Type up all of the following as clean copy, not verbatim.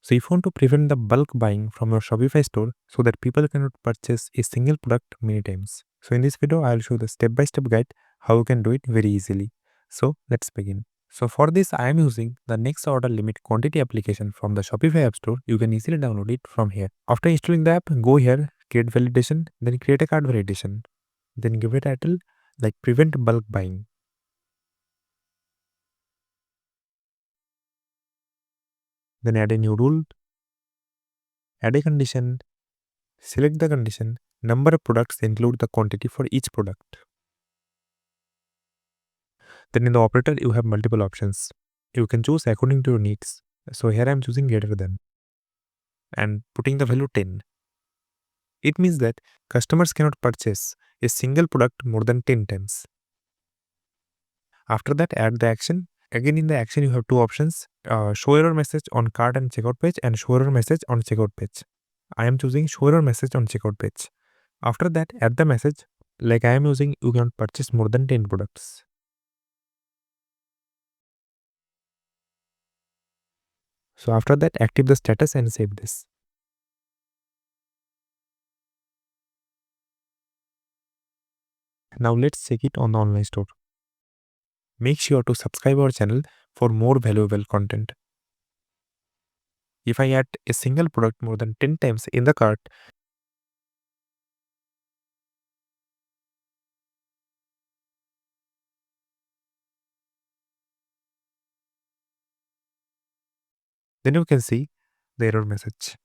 So if you want to prevent the bulk buying from your Shopify store so that people cannot purchase a single product many times. So in this video, I'll show the step-by-step guide how you can do it very easily. So let's begin. So for this, I am using the next order limit quantity application from the Shopify app store. You can easily download it from here. After installing the app, go here, create validation, then create a cart validation. Then give a title like prevent bulk buying. Then add a new rule, add a condition, select the condition, number of products, include the quantity for each product. Then in the operator, you have multiple options. You can choose according to your needs. So here I am choosing greater than and putting the value 10. It means that customers cannot purchase a single product more than 10 times. After that, add the action. Again, in the action, you have two options, show error message on cart and checkout page and show error message on checkout page. I am choosing show error message on checkout page. After that, add the message like I am using you cannot purchase more than 10 products. So after that, active the status and save this. Now let's check it on the online store. Make sure to subscribe our channel for more valuable content. If I add a single product more than 10 times in the cart, then you can see the error message.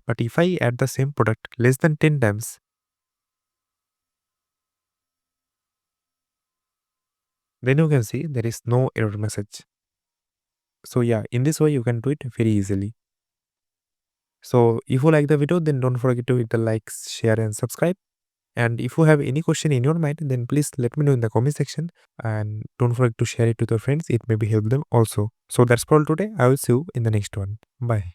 But if I add the same product less than 10 times, then you can see there is no error message. So yeah, in this way you can do it very easily. So if you like the video, then don't forget to hit the likes, share and subscribe. And if you have any question in your mind, then please let me know in the comment section. And don't forget to share it with your friends. It may be help them also. So that's all today. I will see you in the next one. Bye.